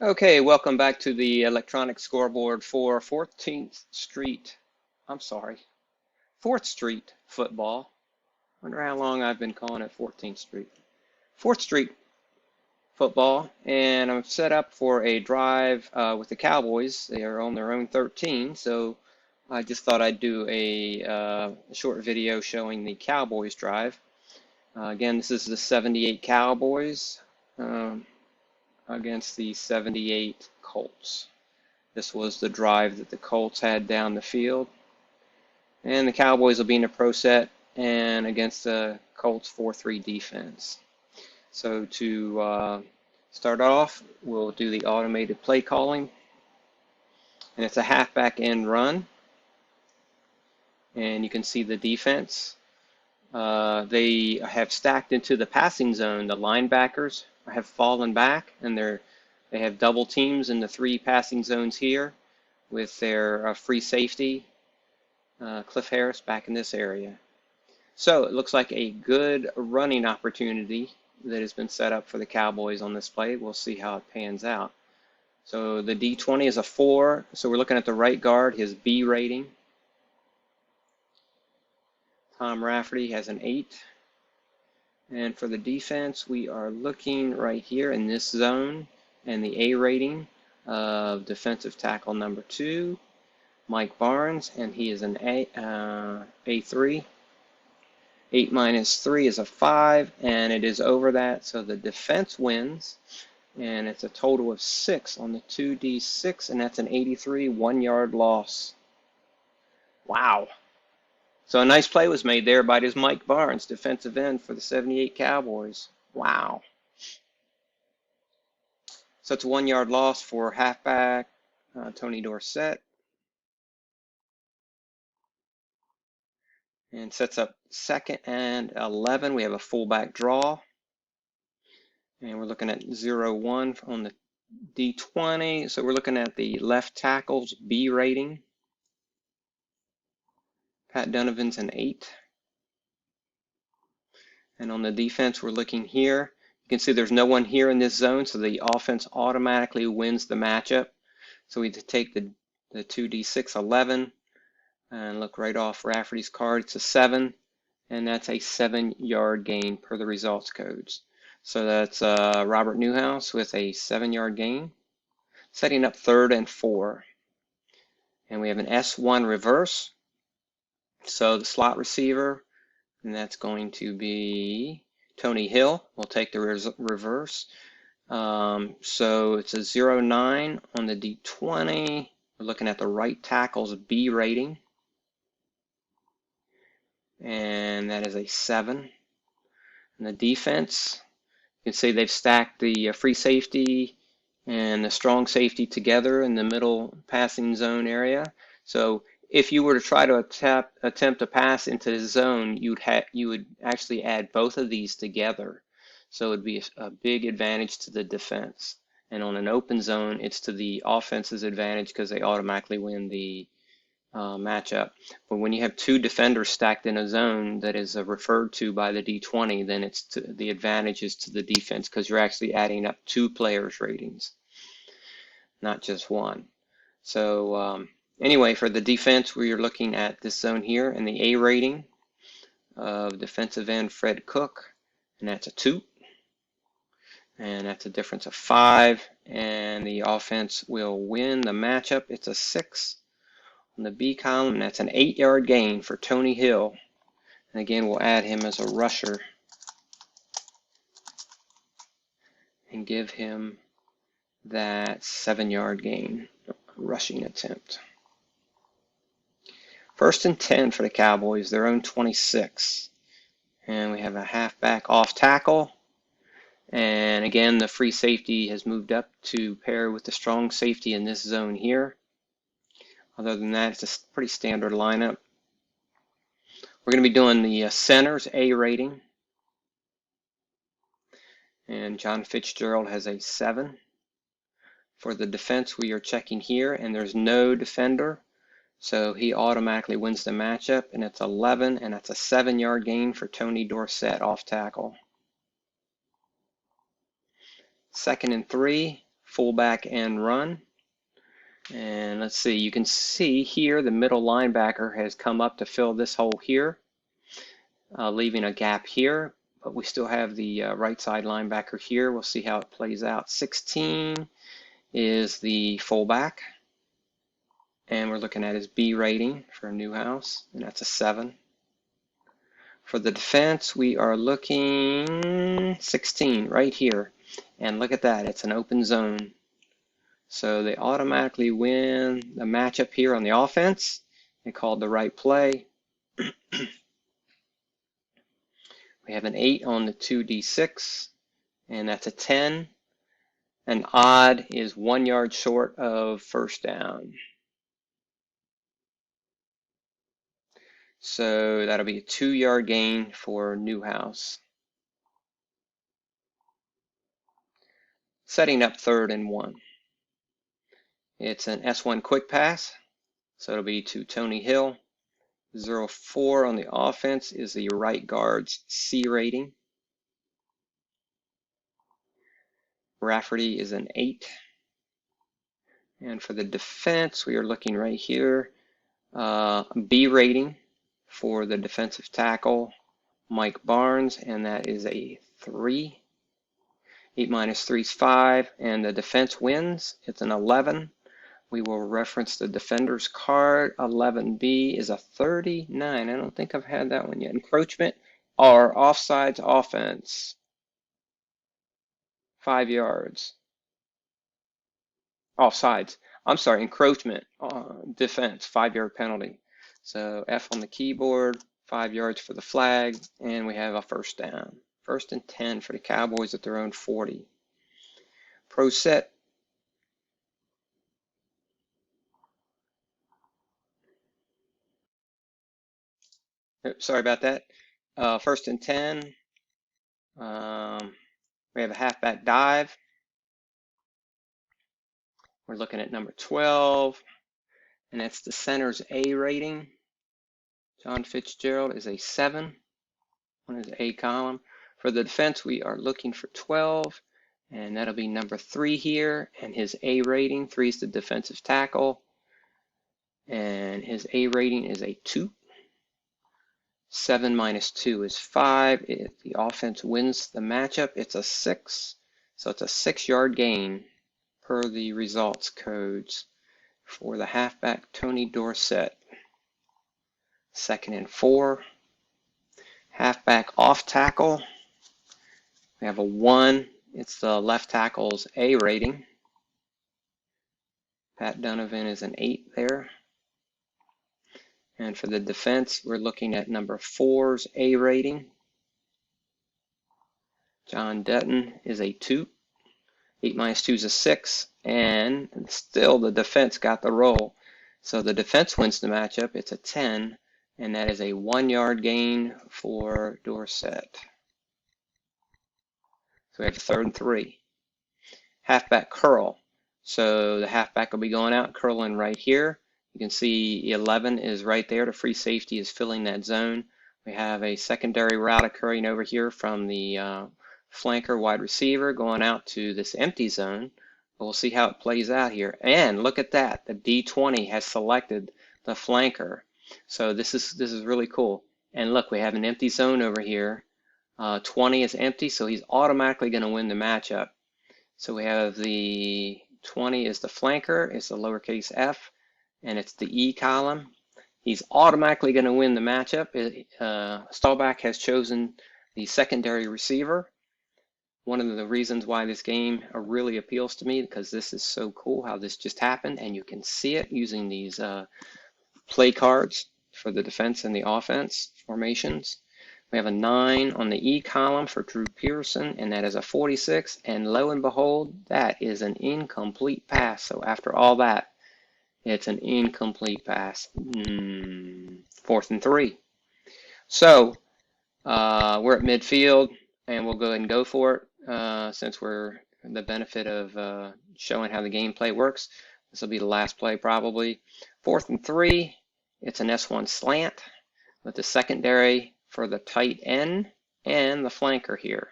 Okay, welcome back to the electronic scoreboard for 14th Street. I'm sorry, 4th Street football. Wonder how long I've been calling it 14th Street. 4th Street football, and I'm set up for a drive with the Cowboys. They are on their own 13, so I just thought I'd do a short video showing the Cowboys drive. Again, this is the 78 Cowboys against the 78 Colts. This was the drive that the Colts had down the field. And the Cowboys will be in a pro set and against the Colts 4-3 defense. So to start off, we'll do the automated play calling. And it's a halfback end run. And you can see the defense. They have stacked into the passing zone. The linebackers have fallen back, and they have double teams in the 3 passing zones here with their free safety, Cliff Harris, back in this area. So it looks like a good running opportunity that has been set up for the Cowboys on this play. We'll see how it pans out. So the D20 is a 4, so we're looking at the right guard, his B rating. Tom Rafferty has an 8. And for the defense, we are looking right here in this zone and the A rating of defensive tackle number 2, Mike Barnes, and he is an A3. 8 minus 3 is a 5, and it is over that, so the defense wins, and it's a total of 6 on the 2D6, and that's an 83 1-yard loss. Wow. So a nice play was made there by this Mike Barnes, defensive end for the 78 Cowboys. Wow. So it's a 1-yard loss for halfback Tony Dorsett. And sets up 2nd and 11. We have a fullback draw. And we're looking at 0-1 on the D20. So we're looking at the left tackle's B rating. Pat Donovan's an 8. And on the defense, we're looking here. You can see there's no one here in this zone, so the offense automatically wins the matchup. So we take the 2D6 11 and look right off Rafferty's card. It's a 7, and that's a 7-yard gain per the results codes. So that's Robert Newhouse with a 7-yard gain, setting up 3rd and 4. And we have an S1 reverse. So the slot receiver, and that's going to be Tony Hill. We'll take the reverse. So it's a 0-9 on the D20. We're looking at the right tackle's B rating. And that is a 7. And the defense, you can see they've stacked the free safety and the strong safety together in the middle passing zone area. So if you were to try to attempt a pass into the zone, you would actually add both of these together. So it would be a big advantage to the defense. And on an open zone, it's to the offense's advantage because they automatically win the matchup. But when you have 2 defenders stacked in a zone that is referred to by the D20, then the advantage is to the defense because you're actually adding up 2 players' ratings, not just one. So anyway, for the defense, we are looking at this zone here and the A rating of defensive end Fred Cook, and that's a 2. And that's a difference of 5. And the offense will win the matchup. It's a 6. On the B column, that's an 8-yard gain for Tony Hill. And again, we'll add him as a rusher and give him that 7-yard gain, rushing attempt. 1st and 10 for the Cowboys, their own 26. And we have a halfback off tackle. And again, the free safety has moved up to pair with the strong safety in this zone here. Other than that, it's a pretty standard lineup. We're going to be doing the center's A rating. And John Fitzgerald has a 7. For the defense, we are checking here, and there's no defender. So he automatically wins the matchup, and it's 11, and that's a 7-yard gain for Tony Dorsett off tackle. 2nd and 3 fullback and run. And let's see, you can see here the middle linebacker has come up to fill this hole here, leaving a gap here, but we still have the right side linebacker here. We'll see how it plays out. 16 is the fullback, and we're looking at his B rating for Newhouse, and that's a 7. For the defense, we are looking 16 right here, and look at that, it's an open zone. So they automatically win the matchup here on the offense. They called the right play. We have an 8 on the 2d6, and that's a 10. An odd is 1 yard short of first down. So that'll be a 2-yard gain for Newhouse. Setting up 3rd and 1. It's an S1 quick pass, so it'll be to Tony Hill. 0-4 on the offense is the right guard's C rating. Rafferty is an 8. And for the defense, we are looking right here. B rating for the defensive tackle, Mike Barnes, and that is a 3. 8 minus 3 is 5, and the defense wins. It's an 11. We will reference the defender's card. 11B is a 39. I don't think I've had that one yet. Encroachment or offsides offense. 5 yards. Offsides. I'm sorry, encroachment defense. 5-yard penalty. So F on the keyboard. 5 yards for the flag, and we have a first down. 1st and 10 for the Cowboys at their own 40. Pro set. Sorry about that. 1st and 10. We have a halfback dive. We're looking at number 12, and that's the center's A rating. John Fitzgerald is a 7 on his A column. For the defense, we are looking for 12, and that'll be number 3 here, and his A rating. 3 is the defensive tackle, and his A rating is a 2. 7 minus 2 is 5. The offense wins the matchup. It's a 6. So it's a 6-yard gain per the results codes for the halfback Tony Dorsett. 2nd and 4. Halfback off tackle. We have a 1. It's the left tackle's A rating. Pat Donovan is an 8 there. And for the defense, we're looking at number 4's A rating. John Dutton is a 2. 8 minus 2 is a 6. And still the defense got the roll. So the defense wins the matchup. It's a 10. And that is a 1-yard gain for Dorsett. So we have a 3rd and 3. Halfback curl. So the halfback will be going out, curling right here. You can see 11 is right there. The free safety is filling that zone. We have a secondary route occurring over here from the flanker wide receiver going out to this empty zone. But we'll see how it plays out here. And look at that. The D20 has selected the flanker. So this is really cool. And look, we have an empty zone over here. 20 is empty, so he's automatically going to win the matchup. So we have the 20 is the flanker. It's the lowercase f. And it's the E column. He's automatically going to win the matchup. Staubach has chosen the secondary receiver. One of the reasons why this game really appeals to me, because this is so cool how this just happened, and you can see it using these play cards for the defense and the offense formations. We have a 9 on the E column for Drew Pearson, and that is a 46. And lo and behold, that is an incomplete pass. So after all that, it's an incomplete pass. 4th and 3. So we're at midfield, and we'll go ahead and go for it since we're the benefit of showing how the gameplay works. This will be the last play probably. 4th and 3. It's an S1 slant with the secondary for the tight end and the flanker here.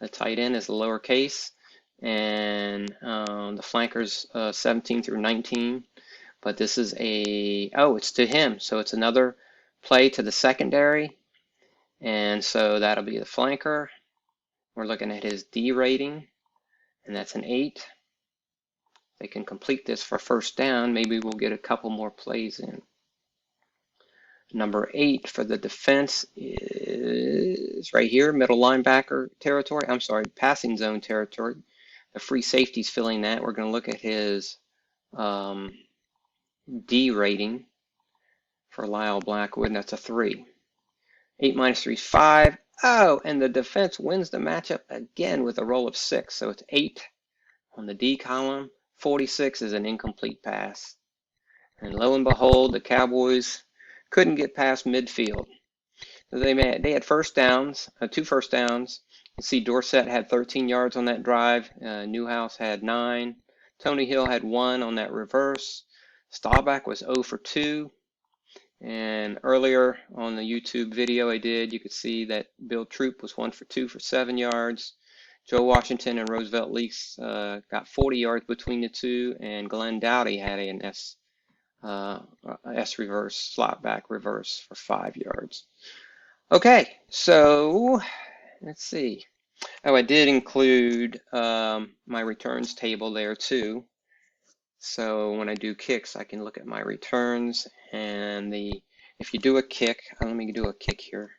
The tight end is lowercase, and the flankers 17 through 19. But this is it's to him, so it's another play to the secondary, and so that'll be the flanker. We're looking at his D rating, and that's an 8. They can complete this for first down. Maybe we'll get a couple more plays in. Number 8 for the defense is right here, middle linebacker territory. I'm sorry, passing zone territory. The free safety's filling that. We're going to look at his D rating for Lyle Blackwood, and that's a 3. 8 minus 3 is 5. Oh, and the defense wins the matchup again with a roll of 6. So it's 8 on the D column. 46 is an incomplete pass. And lo and behold, the Cowboys couldn't get past midfield. So they had first downs, 2 first downs. You see Dorsett had 13 yards on that drive. Newhouse had 9. Tony Hill had 1 on that reverse. Staubach was 0 for 2. And earlier on the YouTube video I did, you could see that Bill Troop was 1 for 2 for 7 yards. Joe Washington and Roosevelt Leaks got 40 yards between the two, and Glenn Dowdy had an S reverse, slot back reverse for 5 yards. Okay, so let's see. Oh, I did include my returns table there too. So when I do kicks, I can look at my returns, and if you do a kick, let me do a kick here.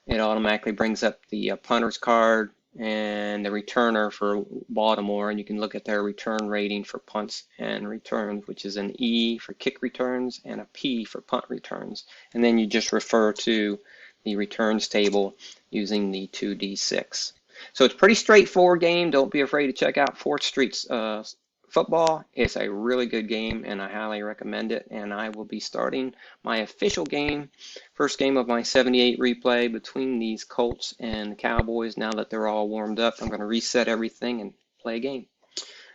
It automatically brings up the punter's card and the returner for Baltimore, and you can look at their return rating for punts and returns, which is an E for kick returns and a P for punt returns. And then you just refer to the returns table using the 2D6. So it's a pretty straightforward game. Don't be afraid to check out 4th Street's football. It's a really good game, and I highly recommend it. And I will be starting my official game, first game of my 78 replay between these Colts and the Cowboys. Now that they're all warmed up, I'm going to reset everything and play a game.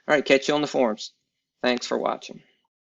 All right, catch you on the forums. Thanks for watching.